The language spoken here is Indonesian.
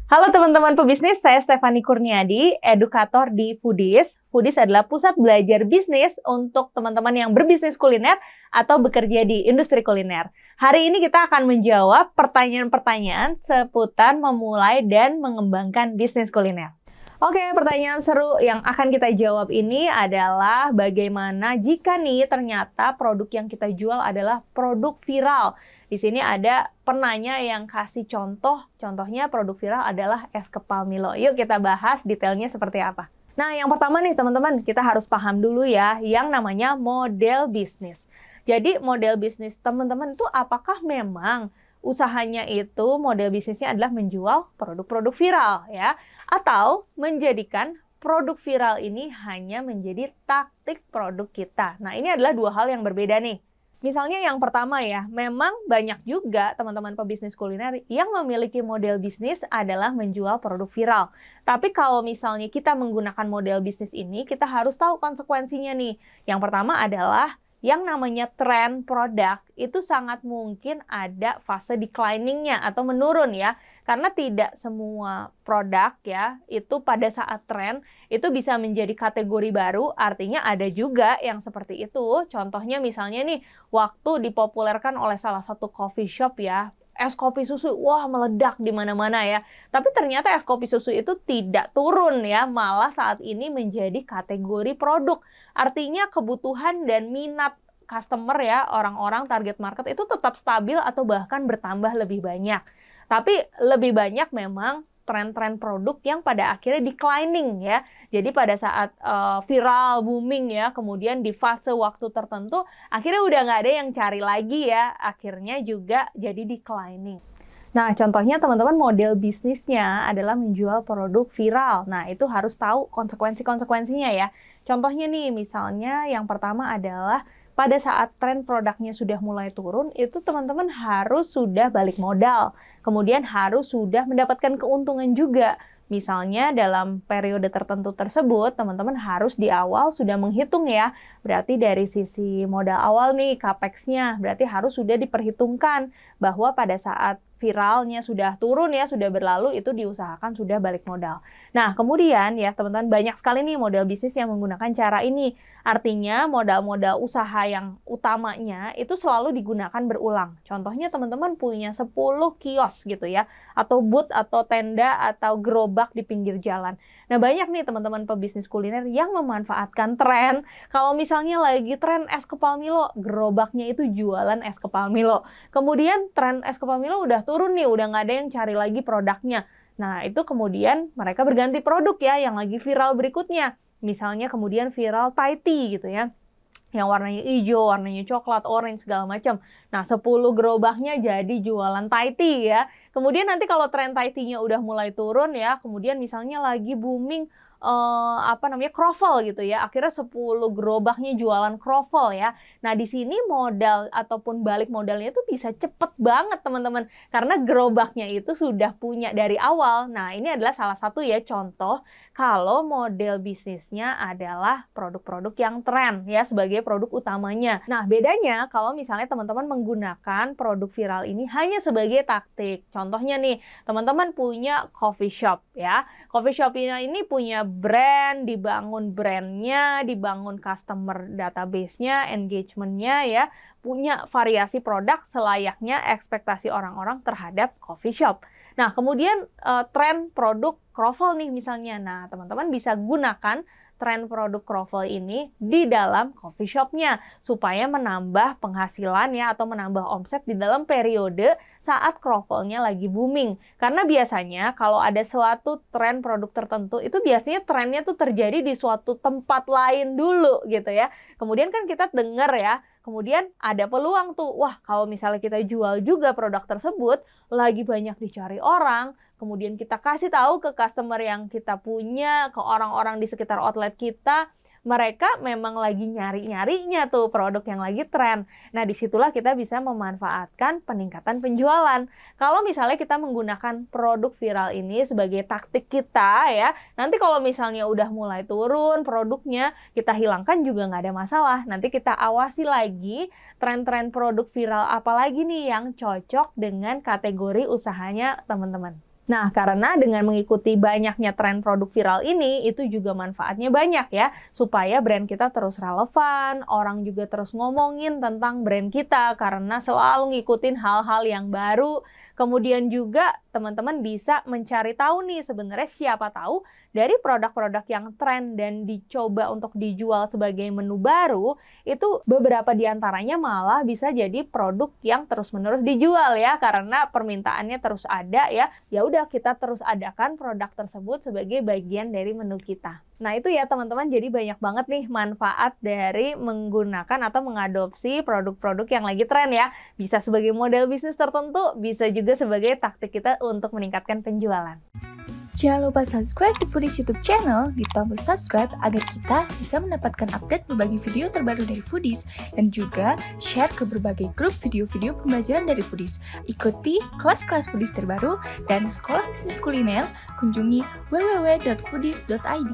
Halo teman-teman pebisnis, saya Stefani Kurniadi, edukator di Foodies. Foodies adalah pusat belajar bisnis untuk teman-teman yang berbisnis kuliner atau bekerja di industri kuliner. Hari ini kita akan menjawab pertanyaan-pertanyaan seputar memulai dan mengembangkan bisnis kuliner. Oke, pertanyaan seru yang akan kita jawab ini adalah bagaimana jika nih ternyata produk yang kita jual adalah produk viral. Di sini ada penanya yang kasih contohnya produk viral adalah es kepal Milo. Yuk kita bahas detailnya seperti apa. Nah, yang pertama nih teman-teman, kita harus paham dulu ya yang namanya model bisnis. Jadi model bisnis teman-teman itu apakah memang usahanya itu model bisnisnya adalah menjual produk-produk viral ya, atau menjadikan produk viral ini hanya menjadi taktik produk kita. Nah, ini adalah dua hal yang berbeda nih. Misalnya yang pertama ya, memang banyak juga teman-teman pebisnis kuliner yang memiliki model bisnis adalah menjual produk viral. Tapi kalau misalnya kita menggunakan model bisnis ini, kita harus tahu konsekuensinya nih. Yang pertama adalah yang namanya tren produk itu sangat mungkin ada fase declining-nya atau menurun ya. Karena tidak semua produk ya itu pada saat tren itu bisa menjadi kategori baru, artinya ada juga yang seperti itu. Contohnya misalnya nih, waktu dipopulerkan oleh salah satu coffee shop ya, es kopi susu, wah meledak di mana-mana ya. Tapi ternyata es kopi susu itu tidak turun ya, malah saat ini menjadi kategori produk. Artinya kebutuhan dan minat customer ya, orang-orang target market itu tetap stabil atau bahkan bertambah lebih banyak. Tapi lebih banyak memang tren-tren produk yang pada akhirnya declining ya. Jadi pada saat viral, booming ya, kemudian di fase waktu tertentu, akhirnya udah nggak ada yang cari lagi ya. Akhirnya juga jadi declining. Nah, contohnya teman-teman model bisnisnya adalah menjual produk viral. Nah, itu harus tahu konsekuensi-konsekuensinya ya. Contohnya nih, misalnya yang pertama adalah pada saat tren produknya sudah mulai turun, itu teman-teman harus sudah balik modal. Kemudian harus sudah mendapatkan keuntungan juga. Misalnya dalam periode tertentu tersebut, teman-teman harus di awal sudah menghitung ya. Berarti dari sisi modal awal nih, capex-nya, berarti harus sudah diperhitungkan bahwa pada saat viralnya sudah turun ya, sudah berlalu, itu diusahakan sudah balik modal. Nah, kemudian ya teman-teman banyak sekali nih model bisnis yang menggunakan cara ini. Artinya modal-modal usaha yang utamanya itu selalu digunakan berulang. Contohnya teman-teman punya 10 kios gitu ya, atau booth atau tenda atau gerobak di pinggir jalan. Nah, banyak nih teman-teman pebisnis kuliner yang memanfaatkan tren. Kalau misalnya lagi tren es kepal Milo, gerobaknya itu jualan es kepal Milo. Kemudian tren es kepal Milo udah turun nih, udah nggak ada yang cari lagi produknya. Nah, itu kemudian mereka berganti produk ya, yang lagi viral berikutnya. Misalnya kemudian viral Thai tea gitu ya, yang warnanya hijau, warnanya coklat, orange, segala macam. Nah, 10 gerobaknya jadi jualan Thai tea ya. Kemudian nanti kalau tren Thai tea-nya udah mulai turun ya, kemudian misalnya lagi booming kroffel gitu ya. Akhirnya 10 gerobaknya jualan kroffel ya. Nah, di sini modal ataupun balik modalnya itu bisa cepet banget teman-teman. Karena gerobaknya itu sudah punya dari awal. Nah, ini adalah salah satu ya contoh kalau model bisnisnya adalah produk-produk yang tren ya sebagai produk utamanya. Nah, bedanya kalau misalnya teman-teman menggunakan produk viral ini hanya sebagai taktik. Contohnya nih, teman-teman punya coffee shop ya. Coffee shop ini punya brand, dibangun brandnya, dibangun customer database-nya, engagement-nya ya, punya variasi produk selayaknya ekspektasi orang-orang terhadap coffee shop. Nah, kemudian tren produk kroffel nih misalnya. Nah, teman-teman bisa gunakan tren produk kroffel ini di dalam coffee shop-nya supaya menambah penghasilan ya atau menambah omset di dalam periode saat kroffel-nya lagi booming. Karena biasanya kalau ada suatu tren produk tertentu itu biasanya trennya tuh terjadi di suatu tempat lain dulu gitu ya. Kemudian kan kita dengar ya, kemudian ada peluang tuh, wah kalau misalnya kita jual juga produk tersebut lagi banyak dicari orang, kemudian kita kasih tahu ke customer yang kita punya, ke orang-orang di sekitar outlet kita, mereka memang lagi nyari-nyarinya tuh produk yang lagi tren. Nah, disitulah kita bisa memanfaatkan peningkatan penjualan. Kalau misalnya kita menggunakan produk viral ini sebagai taktik kita ya, nanti kalau misalnya udah mulai turun produknya, kita hilangkan juga nggak ada masalah. Nanti kita awasi lagi tren-tren produk viral apa lagi nih yang cocok dengan kategori usahanya teman-teman. Nah, karena dengan mengikuti banyaknya tren produk viral ini, itu juga manfaatnya banyak ya, supaya brand kita terus relevan, orang juga terus ngomongin tentang brand kita, karena selalu ngikutin hal-hal yang baru. Kemudian juga teman-teman bisa mencari tahu nih sebenarnya siapa tahu dari produk-produk yang tren dan dicoba untuk dijual sebagai menu baru, itu beberapa diantaranya malah bisa jadi produk yang terus-menerus dijual ya, karena permintaannya terus ada ya. Ya udah kita terus adakan produk tersebut sebagai bagian dari menu kita. Nah itu ya teman-teman, jadi banyak banget nih manfaat dari menggunakan atau mengadopsi produk-produk yang lagi tren ya. Bisa sebagai model bisnis tertentu, bisa juga sebagai taktik kita untuk meningkatkan penjualan. Jangan lupa subscribe di Foodies YouTube channel di tombol subscribe agar kita bisa mendapatkan update berbagai video terbaru dari Foodies dan juga share ke berbagai grup video-video pembelajaran dari Foodies. Ikuti kelas-kelas Foodies terbaru dan sekolah bisnis kuliner, kunjungi www.foodies.id.